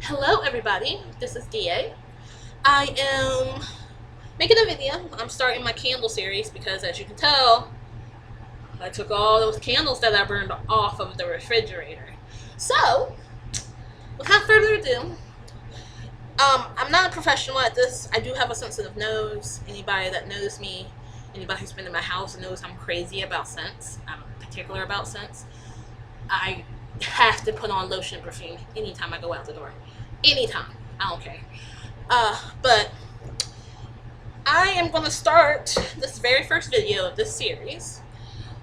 Hello everybody, this is DA. I am making a video. I'm starting my candle series because as you can tell, I took all those candles that I burned off of the refrigerator. So, without further ado, I'm not a professional at this. I do have a sensitive nose. Anybody that knows me, anybody who's been in my house knows I'm crazy about scents. I'm particular about scents. I have to put on lotion and perfume anytime I go out the door. Anytime. I don't care. But I am going to start this very first video of this series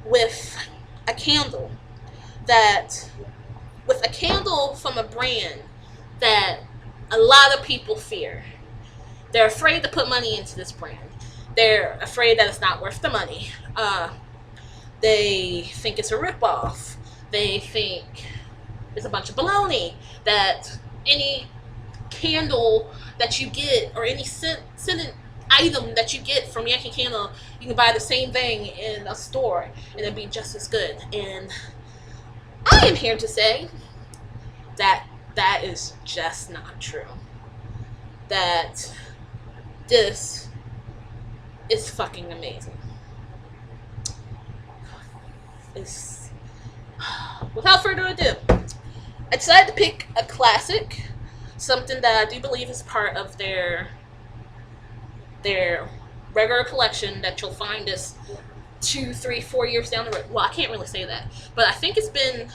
with a candle from a brand that a lot of people fear. They're afraid to put money into this brand. They're afraid that it's not worth the money. They think it's a ripoff. They think it's a bunch of baloney, that any candle that you get or any scented item that you get from Yankee Candle, you can buy the same thing in a store and it'll be just as good. And I am here to say that that is just not true. That this is fucking amazing. Without further ado, I decided to pick a classic, something that I do believe is part of their regular collection that you'll find us 2, 3, 4 years down the road. Well, I can't really say that, but I think it's been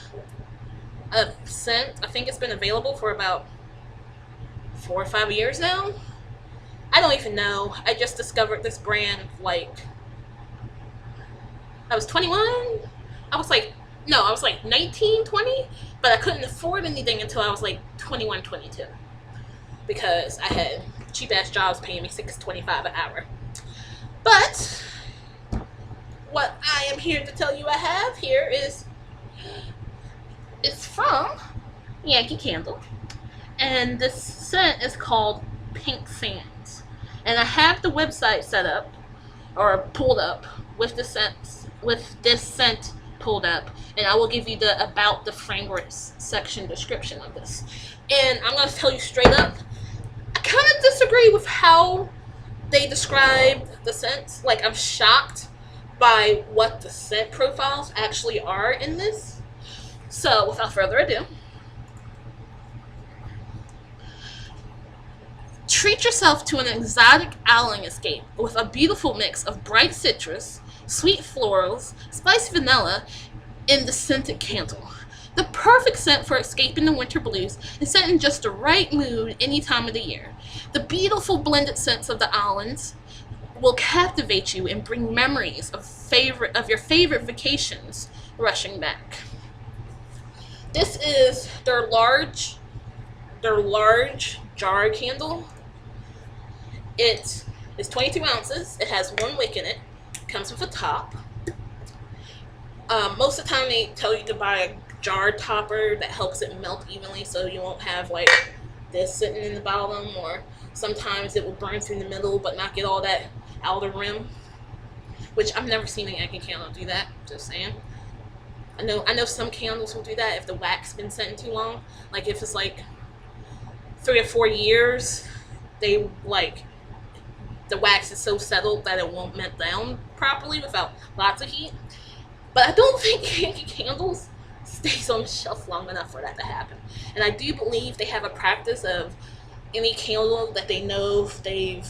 available for about 4 or 5 years now. I don't even know. I just discovered this brand like I was 21. I was like 19, 20, but I couldn't afford anything until I was like 21, 22 because I had cheap ass jobs paying me $6.25 an hour. But what I am here to tell you I have here is from Yankee Candle, and this scent is called Pink Sands, and I have the website set up or pulled up with this scent pulled up, and I will give you the about the fragrance section description of this. And I'm going to tell you straight up, I kind of disagree with how they describe the scents. Like, I'm shocked by what the scent profiles actually are in this. So, without further ado, treat yourself to an exotic island escape with a beautiful mix of bright citrus, sweet florals, spicy vanilla, and the scented candle. The perfect scent for escaping the winter blues and set in just the right mood any time of the year. The beautiful blended scents of the islands will captivate you and bring memories of your favorite vacations rushing back. This is their large jar candle. It is 22 ounces. It has 1 wick in it. Comes with a top. Most of the time they tell you to buy a jar topper that helps it melt evenly so you won't have like this sitting in the bottom, or sometimes it will burn through the middle but not get all that outer rim, which I've never seen a Yankee candle do that, just saying. I know some candles will do that if the wax been sitting too long. Like if it's like 3 or 4 years, they like the wax is so settled that it won't melt down properly without lots of heat. But I don't think Yankee Candles stays on the shelf long enough for that to happen. And I do believe they have a practice of any candle that they know they've,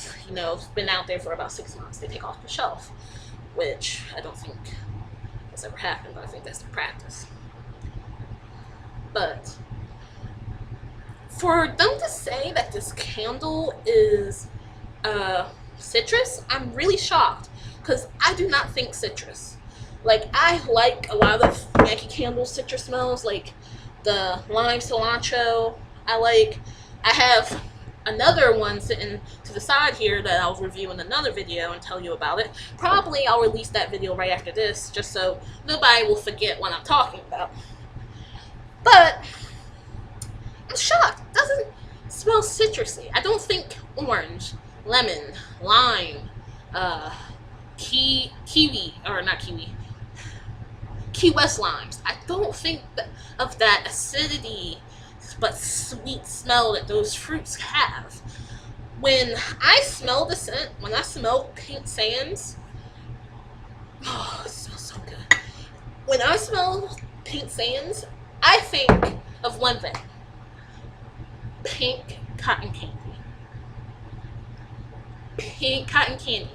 been out there for about 6 months, they take off the shelf. Which I don't think has ever happened, but I think that's the practice. But for them to say that this candle is citrus, I'm really shocked, because I do not think citrus. Like, I like a lot of Yankee Candle citrus smells, like the lime cilantro. I have another one sitting to the side here that I'll review in another video and tell you about it. Probably I'll release that video right after this, just so nobody will forget what I'm talking about. But I'm shocked. It doesn't smell citrusy. I don't think orange, lemon, lime, Key West limes. I don't think of that acidity but sweet smell that those fruits have. When I smell the scent, when I smell pink sands, oh, it smells so good. When I smell pink sands, I think of one thing: pink cotton candy. Pink cotton candy.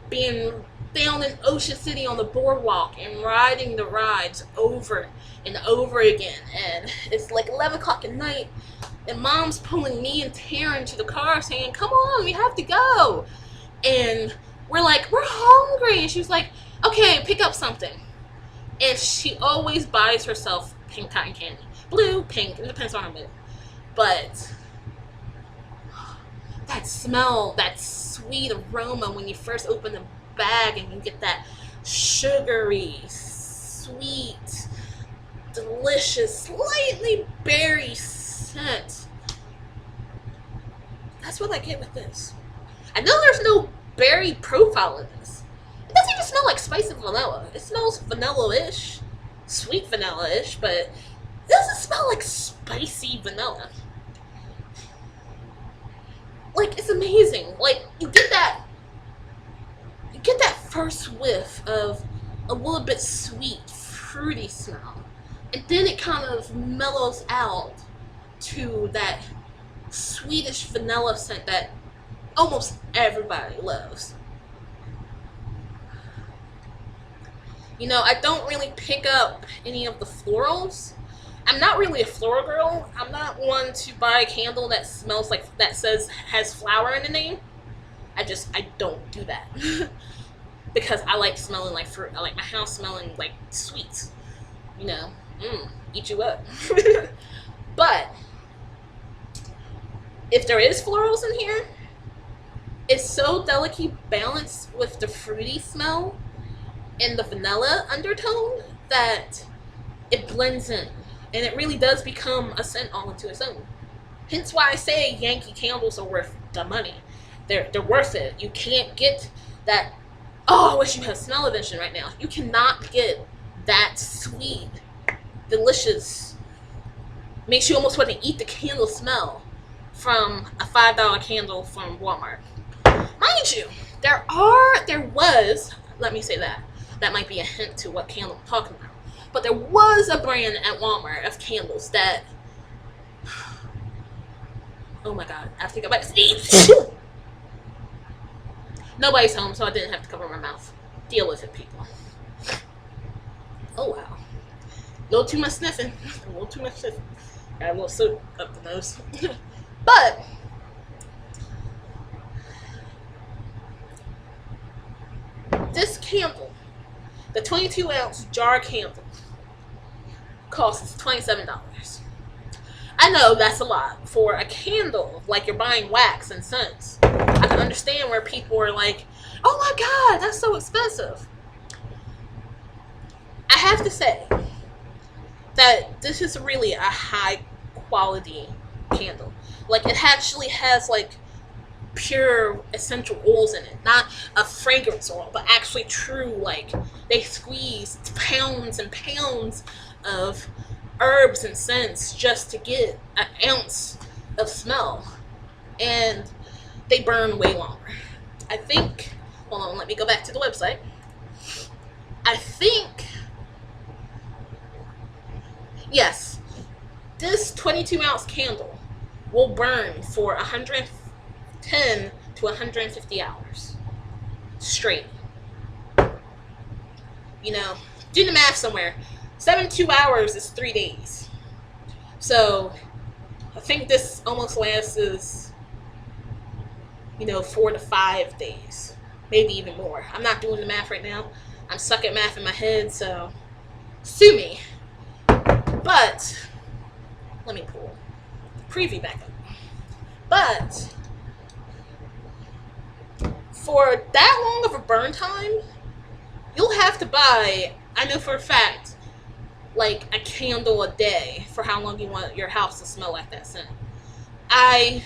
Being down in Ocean City on the boardwalk and riding the rides over and over again. And it's like 11 o'clock at night, and Mom's pulling me and Taryn to the car saying, "Come on, we have to go." And we're like, "We're hungry." And she's like, "Okay, pick up something." And she always buys herself pink cotton candy. Blue, pink, it depends on her mood. But that smell, that sweet aroma when you first open the bag and you get that sugary, sweet, delicious, slightly berry scent. That's what I get with this. I know there's no berry profile in this. It doesn't even smell like spicy vanilla. It smells vanilla-ish, sweet vanilla-ish, but it doesn't smell like spicy vanilla. Like, it's amazing. Like, you get that first whiff of a little bit sweet, fruity smell, and then it kind of mellows out to that sweetish vanilla scent that almost everybody loves. You know, I don't really pick up any of the florals. I'm not really a floral girl. I'm not one to buy a candle that smells like, that says has flower in the name. I don't do that. Because I like smelling like fruit. I like my house smelling like sweets. You know, eat you up. But if there is florals in here, it's so delicately balanced with the fruity smell and the vanilla undertone that it blends in. And it really does become a scent all into its own. Hence why I say Yankee candles are worth the money. They're worth it. You can't get that, oh, I wish you had smell-o-vision right now. You cannot get that sweet, delicious, makes you almost want to eat the candle smell from a $5 candle from Walmart. Mind you, there was, let me say that. That might be a hint to what candle I'm talking about. But there was a brand at Walmart of candles that, oh my god, I think I might sneeze. Nobody's home, so I didn't have to cover my mouth. Deal with it, people. Oh wow. A little too much sniffing. A little too much sniffing. Got a little soap up the nose. But this candle, the 22-ounce jar candle, costs $27. I know that's a lot for a candle, like you're buying wax and scents. I can understand where people are like, "Oh my god, that's so expensive." I have to say that this is really a high quality candle. Like, it actually has like pure essential oils in it, not a fragrance oil, but actually true, like, they squeezed pounds and pounds of herbs and scents just to get an ounce of smell, and they burn way longer. I think, hold on, let me go back to the website. I think, yes, this 22-ounce candle will burn for 110 to 150 hours straight. You know, do the math somewhere. 72 hours is 3 days. So I think this almost lasts, you know, 4 to 5 days, maybe even more. I'm not doing the math right now. I'm stuck at math in my head, so sue me. But let me pull the preview back up. But for that long of a burn time, you'll have to buy, I know for a fact, like a candle a day for how long you want your house to smell like that scent. I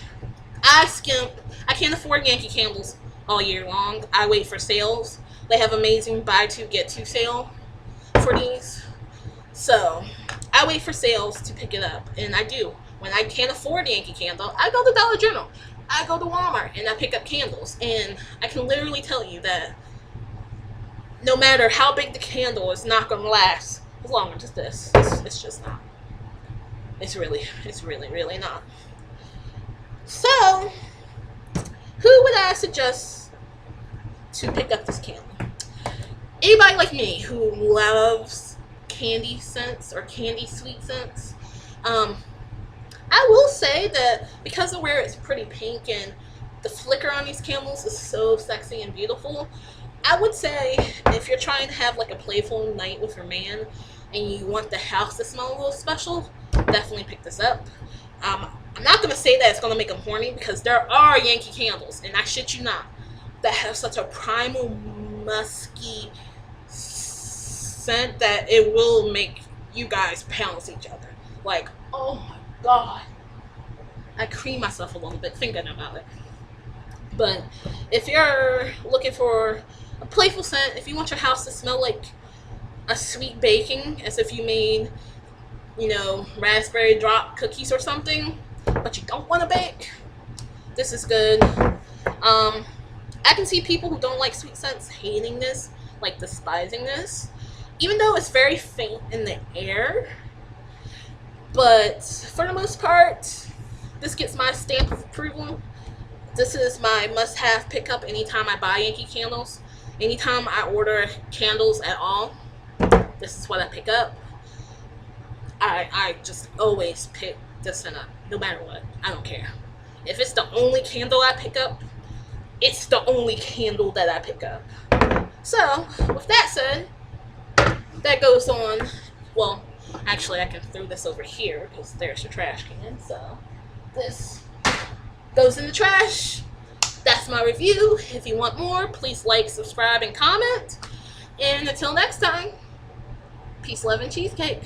skimp. I can't afford Yankee candles all year long. I wait for sales. They have amazing buy two get two sale for these. So I wait for sales to pick it up, and I do When I can't afford a Yankee Candle, I go to Dollar General. I go to Walmart and I pick up candles. And I can literally tell you that no matter how big the candle, it's not going to last as long as this. It's just not. It's really, really not. So, who would I suggest to pick up this candle? Anybody like me who loves candy scents or candy sweet scents. I will say that because of where it's pretty pink and the flicker on these candles is so sexy and beautiful, I would say if you're trying to have like a playful night with your man and you want the house to smell a little special, definitely pick this up. I'm not going to say that it's going to make them horny, because there are Yankee candles, and I shit you not, that have such a primal, musky scent that it will make you guys pounce each other. Like, oh my god. I cream myself a little bit thinking about it. But if you're looking for a playful scent, if you want your house to smell like a sweet baking, as if you made, you know, raspberry drop cookies or something, but you don't want to bake, this is good. I can see people who don't like sweet scents hating this, like despising this, even though it's very faint in the air. But for the most part, this gets my stamp of approval. This is my must-have pickup anytime I buy Yankee candles. Anytime I order candles at all, this is what I pick up. I just always pick this one up, no matter what. I don't care. If it's the only candle I pick up, it's the only candle that I pick up. So, with that said, that goes on. Well, actually, I can throw this over here because there's your trash can. So, this goes in the trash. That's my review. If you want more, please like, subscribe, and comment. And until next time, peace, love, and cheesecake.